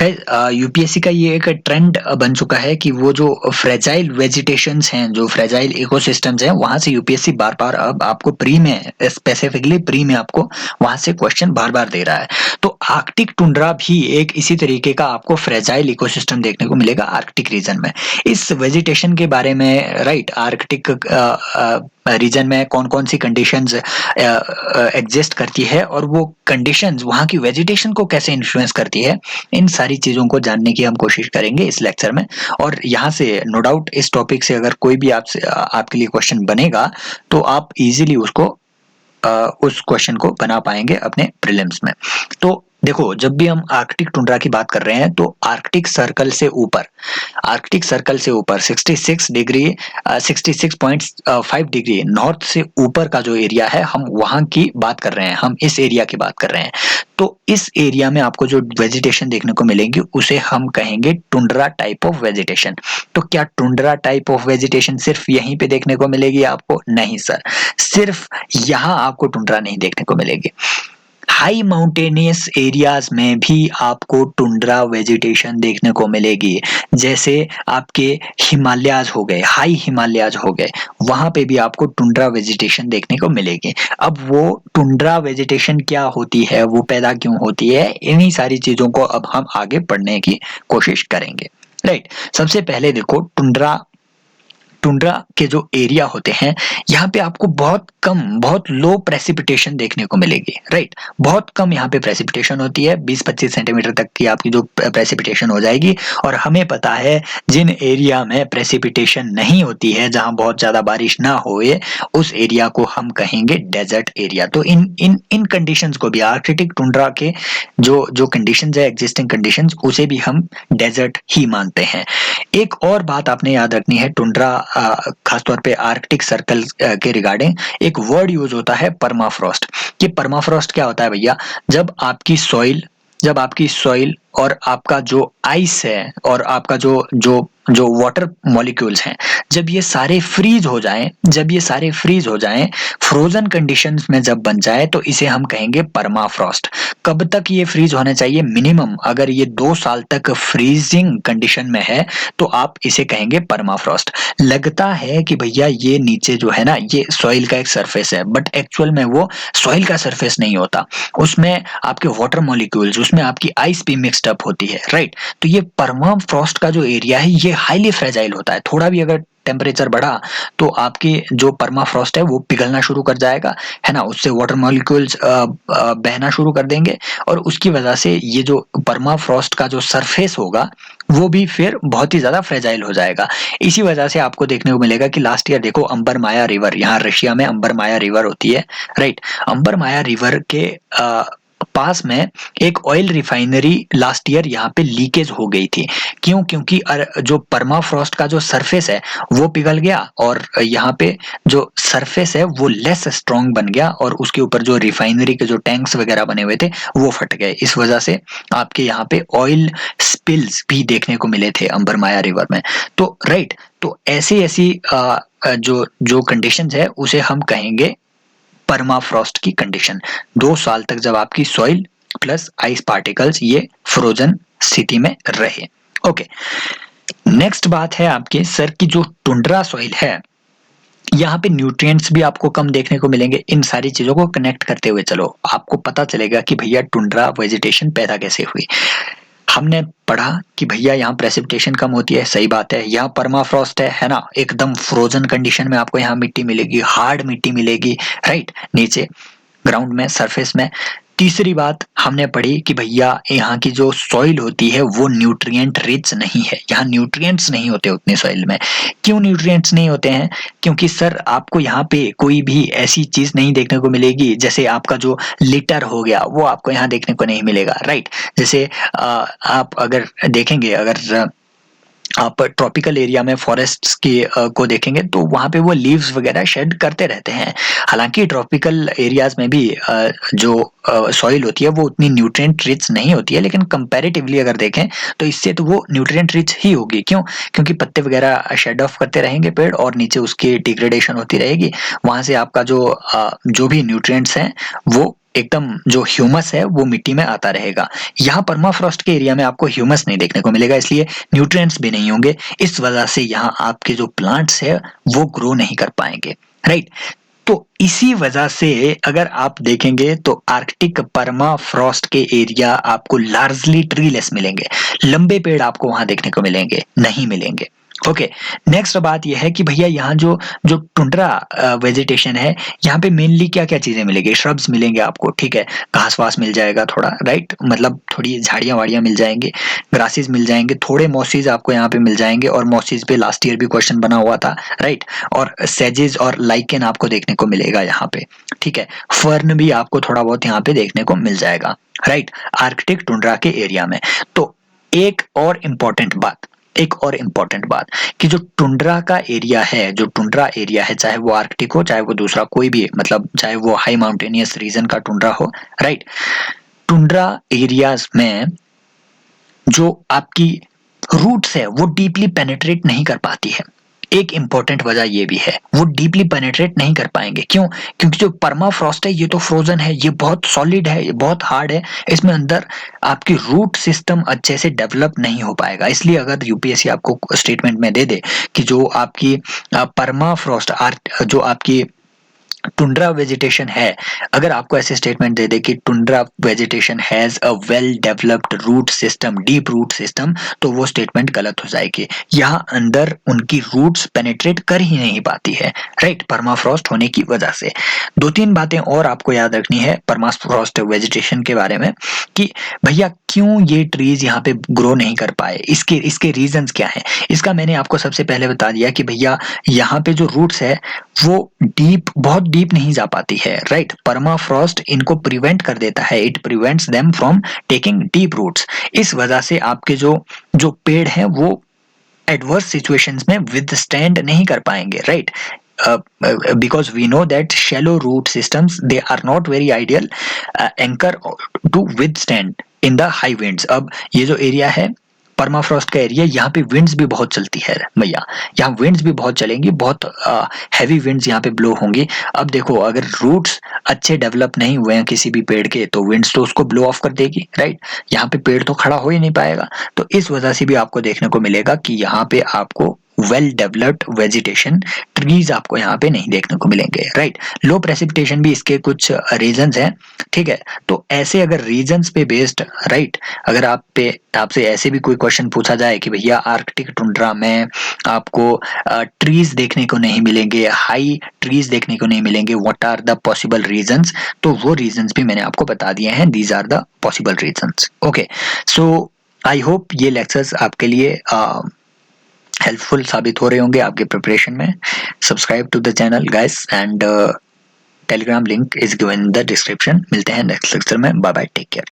UPSC का ये एक ट्रेंड बन चुका है कि वो जो फ्रेजाइल वेजिटेशंस हैं, जो फ्रेजाइल इकोसिस्टम्स हैं, वहां से यूपीएससी बार बार अब आपको प्री में, स्पेसिफिकली प्री में आपको वहां से क्वेश्चन बार बार दे रहा है। तो आर्कटिक टुंड्रा भी एक इसी तरीके का आपको फ्रेजाइल इकोसिस्टम देखने को मिलेगा आर्कटिक रीजन में। इस वेजिटेशन के बारे में, राइट, आर्कटिक रीजन में कौन कौन सी कंडीशंस एग्जिस्ट करती है और वो कंडीशंस वहाँ की वेजिटेशन को कैसे इन्फ्लुएंस करती है, इन सारी चीजों को जानने की हम कोशिश करेंगे इस लेक्चर में। और यहाँ से नो डाउट इस टॉपिक से अगर कोई भी आपसे आपके लिए क्वेश्चन बनेगा तो आप इजीली उसको उस क्वेश्चन को बना पाएंगे अपने प्रीलिम्स में। तो देखो, जब भी हम आर्कटिक टुंड्रा की बात कर रहे हैं तो आर्कटिक सर्कल से ऊपर, आर्कटिक सर्कल से ऊपर 66 डिग्री 66.5 डिग्री नॉर्थ से ऊपर का जो एरिया है, हम वहां की बात कर रहे हैं, हम इस एरिया की बात कर रहे हैं। तो इस एरिया में आपको जो वेजिटेशन देखने को मिलेगी उसे हम कहेंगे टुंड्रा टाइप ऑफ वेजिटेशन। तो क्या टुंड्रा टाइप ऑफ वेजिटेशन सिर्फ यहीं पे देखने को मिलेगी आपको? नहीं सर, सिर्फ यहाँ आपको टुंड्रा नहीं देखने को मिलेगी। हाई माउंटेनियस एरियाज में भी आपको टुंड्रा वेजिटेशन देखने को मिलेगी। जैसे आपके हिमालयाज हो गए, हाई हिमालयाज हो गए, वहां पे भी आपको टुंड्रा वेजिटेशन देखने को मिलेगी। अब वो टुंड्रा वेजिटेशन क्या होती है, वो पैदा क्यों होती है, इन्हीं सारी चीजों को अब हम आगे पढ़ने की कोशिश करेंगे। राइट, सबसे पहले देखो, टुंड्रा टुंड्रा के जो एरिया होते हैं, यहाँ पे आपको बहुत कम, बहुत लो प्रेसिपिटेशन देखने को मिलेगी। राइट, बहुत कम यहाँ पे प्रेसिपिटेशन होती है, 20-25 सेंटीमीटर तक की आपकी जो प्रेसिपिटेशन हो जाएगी। और हमें पता है जिन एरिया में प्रेसिपिटेशन नहीं होती है, जहाँ बहुत ज्यादा बारिश ना होए, उस एरिया को हम कहेंगे डेजर्ट एरिया। तो इन इन इन कंडीशंस को भी, आर्कटिक टुंड्रा के जो जो कंडीशंस है, एग्जिस्टिंग कंडीशंस, उसे भी हम डेजर्ट ही मानते हैं। एक और बात आपने याद रखनी है, टुंड्रा खासतौर पे आर्कटिक सर्कल के रिगार्डिंग एक वर्ड यूज होता है परमाफ्रॉस्ट। कि परमाफ्रॉस्ट क्या होता है भैया? जब आपकी सॉइल और आपका जो आइस है और आपका जो जो जो वाटर मॉलिक्यूल्स हैं, जब ये सारे फ्रीज हो जाएं, फ्रोजन कंडीशंस में जब बन जाए, तो इसे हम कहेंगे परमाफ्रॉस्ट। कब तक ये फ्रीज होने चाहिए? मिनिमम अगर ये 2 साल तक फ्रीजिंग कंडीशन में है तो आप इसे कहेंगे परमाफ्रॉस्ट। लगता है कि भैया ये नीचे जो है ना, ये सॉइल का एक सरफेस है, बट एक्चुअल में वो सॉइल का सरफेस नहीं होता, उसमें आपके वाटर मॉलिक्यूल्स, उसमें आपकी आइस भी मिक्सड अप होती है। राइट, तो ये परमाफ्रॉस्ट का जो एरिया है ये हाईली फ्रेजाइल होता है। थोड़ा भी अगर टेम्परेचर बढ़ा तो आपके जो परमाफ्रॉस्ट है वो पिघलना शुरू कर जाएगा, है ना, उससे वाटर मॉलिक्यूल्स बहना शुरू कर देंगे, और उसकी वजह से ये जो परमाफ्रॉस्ट का जो सरफेस होगा वो भी फिर बहुत ही ज्यादा फ्रेजाइल हो जाएगा। इसी वजह से आपको देखने को मिलेगा कि लास्ट ईयर देखो, अंबर माया रिवर, यहाँ रशिया में अंबर माया रिवर होती है। राइट, अंबर माया रिवर के पास में एक ऑयल रिफाइनरी लास्ट ईयर यहाँ पे लीकेज हो गई थी। क्यों? क्योंकि जो परमाफ्रॉस्ट का जो सरफेस है वो पिघल गया, और यहाँ पे जो सरफेस है वो लेस स्ट्रॉन्ग बन गया, और उसके ऊपर जो रिफाइनरी के जो टैंक्स वगैरह बने हुए थे वो फट गए। इस वजह से आपके यहाँ पे ऑयल स्पिल्स भी देखने को मिले थे अंबर माया रिवर में। तो राइट, तो ऐसी ऐसी जो जो कंडीशंस है उसे हम कहेंगे परमाफ्रॉस्ट की कंडीशन। 2 साल तक जब आपकी सॉइल प्लस आइस पार्टिकल्स ये फ्रोजन स्थिति में रहे। ओके, नेक्स्ट बात है आपके सर की जो टुंड्रा सॉइल है, यहाँ पे न्यूट्रिएंट्स भी आपको कम देखने को मिलेंगे। इन सारी चीजों को कनेक्ट करते हुए चलो, आपको पता चलेगा कि भैया टुंड्रा वेजिटेशन पैदा कैसे हुई। हमने पढ़ा कि भैया यहाँ प्रेसिपिटेशन कम होती है, सही बात है, यहाँ परमाफ्रॉस्ट है ना, एकदम फ्रोजन कंडीशन में आपको यहाँ मिट्टी मिलेगी, हार्ड मिट्टी मिलेगी। राइट, नीचे ग्राउंड में, सरफेस में। तीसरी बात हमने पढ़ी कि भैया यहाँ की जो सॉइल होती है वो न्यूट्रिएंट रिच नहीं है, यहाँ न्यूट्रिएंट्स नहीं होते उतने सॉइल में। क्यों न्यूट्रिएंट्स नहीं होते हैं? क्योंकि सर आपको यहाँ पे कोई भी ऐसी चीज नहीं देखने को मिलेगी, जैसे आपका जो लिटर हो गया वो आपको यहाँ देखने को नहीं मिलेगा। राइट, जैसे आप अगर देखेंगे, अगर आप ट्रॉपिकल एरिया में फॉरेस्ट्स की को देखेंगे तो वहां पे वो लीव्स वगैरह शेड करते रहते हैं। हालांकि ट्रॉपिकल एरियाज में भी जो सॉइल होती है वो उतनी न्यूट्रिएंट रिच नहीं होती है, लेकिन कंपैरेटिवली अगर देखें तो इससे तो वो न्यूट्रिएंट रिच ही होगी। क्यों? क्योंकि पत्ते वगैरह शेड ऑफ करते रहेंगे पेड़, और नीचे उसकी डिग्रेडेशन होती रहेगी, वहां से आपका जो जो भी न्यूट्रिएंट्स हैं वो एकदम जो ह्यूमस है वो मिट्टी में आता रहेगा। यहाँ परमाफ्रॉस्ट के एरिया में आपको ह्यूमस नहीं देखने को मिलेगा, इसलिए न्यूट्रिएंट्स भी नहीं होंगे। इस वजह से यहाँ आपके जो प्लांट्स है वो ग्रो नहीं कर पाएंगे, राइट। तो इसी वजह से अगर आप देखेंगे तो आर्कटिक परमाफ्रॉस्ट के एरिया आपको लार्जली ट्रीलेस मिलेंगे, लंबे पेड़ आपको वहां देखने को मिलेंगे नहीं मिलेंगे। ओके, नेक्स्ट बात यह है कि भैया यहाँ जो जो टुंड्रा वेजिटेशन है, यहाँ पे मेनली क्या क्या चीजें मिलेंगी, श्रब्स मिलेंगे आपको, ठीक है, घास वास मिल जाएगा थोड़ा, राइट, मतलब थोड़ी झाड़ियां वाड़ियां मिल जाएंगे, ग्रासेस मिल जाएंगे, थोड़े मॉसिस आपको यहाँ पे मिल जाएंगे, और मॉसिस पे लास्ट ईयर भी क्वेश्चन बना हुआ था, राइट। और सेजेस और लाइकेन आपको देखने को मिलेगा यहाँ पे, ठीक है। फर्न भी आपको थोड़ा बहुत यहाँ पे देखने को मिल जाएगा, राइट, आर्कटिक टुंड्रा के एरिया में। तो एक और इम्पोर्टेंट बात कि जो टुंड्रा का एरिया है, जो टुंड्रा एरिया है, चाहे वो आर्कटिक हो चाहे वो दूसरा कोई भी, मतलब चाहे वो हाई माउंटेनियस रीजन का टुंड्रा हो, राइट, टुंड्रा एरियाज में जो आपकी रूट्स है वो डीपली पेनिट्रेट नहीं कर पाती है। एक इंपॉर्टेंट वजह ये भी है, वो डीपली पेनिट्रेट नहीं कर पाएंगे, क्यों? क्योंकि जो परमाफ्रॉस्ट है ये तो फ्रोजन है, ये बहुत सॉलिड है, ये बहुत हार्ड है, इसमें अंदर आपकी रूट सिस्टम अच्छे से डेवलप नहीं हो पाएगा। इसलिए अगर यूपीएससी आपको स्टेटमेंट में दे दे कि जो आपकी परमाफ्रॉस्ट जो आपकी टुंड्रा वेजिटेशन है, अगर आपको ऐसे स्टेटमेंट दे दे कि tundra vegetation has a well developed root system, deep root system, तो वो स्टेटमेंट गलत हो जाएगी। यहाँ अंदर उनकी रूट्स पेनिट्रेट कर ही नहीं पाती है, राइट, परमाफ्रॉस्ट होने की वजह से। दो तीन बातें और आपको याद रखनी है परमाफ्रॉस्ट वेजिटेशन के बारे में कि भैया क्यों ये ट्रीज यहाँ पे ग्रो नहीं कर पाए, इसके इसके रीजंस क्या है। इसका मैंने आपको सबसे पहले बता दिया कि भैया यहाँ पे जो रूट्स है वो बहुत डीप नहीं जा पाती है, राइट। परमाफ्रॉस्ट इनको प्रिवेंट कर देता है, it prevents them from taking deep roots. इस वजह से आपके जो जो पेड़ हैं वो एडवर्स सिचुएशंस में विदस्टैंड नहीं कर पाएंगे, right. Because we know that shallow root systems, they are not very ideal anchor to withstand in the high winds। अब ये जो एरिया है परमाफ्रॉस्ट का एरिया, यहाँ पे विंड्स भी बहुत चलती है भैया, यहाँ विंड्स भी बहुत चलेंगी, बहुत हैवी विंड्स यहाँ पे ब्लो होंगी। अब देखो अगर रूट्स अच्छे डेवलप नहीं हुए हैं किसी भी पेड़ के तो विंड्स तो उसको ब्लो ऑफ कर देगी, राइट। यहाँ पे पेड़ तो खड़ा हो ही नहीं पाएगा। तो इस वजह से भी आपको देखने को मिलेगा कि यहाँ पे आपको वेल डेवलप्ड वेजिटेशन ट्रीज आपको यहाँ पे नहीं देखने को मिलेंगे, राइट। लो प्रेसिपिटेशन भी इसके कुछ रीजंस हैं, ठीक है। तो ऐसे अगर रीजंस पे बेस्ड, राइट, अगर आपसे ऐसे भी कोई क्वेश्चन पूछा जाए कि भैया आर्कटिक टुंड्रा में आपको ट्रीज देखने को नहीं मिलेंगे, हाई ट्रीज देखने को नहीं मिलेंगे, what are the possible reasons, तो वो रीजंस भी मैंने आपको बता दिए हैं, these are the possible reasons. Okay, so I hope ये लेक्चर्स आपके लिए हेल्पफुल साबित हो रहे होंगे आपके प्रिपरेशन में। Subscribe to the channel guys, and Telegram link is given in the description. मिलते हैं नेक्स्ट लेक्चर में, बाय बाय, टेक केयर।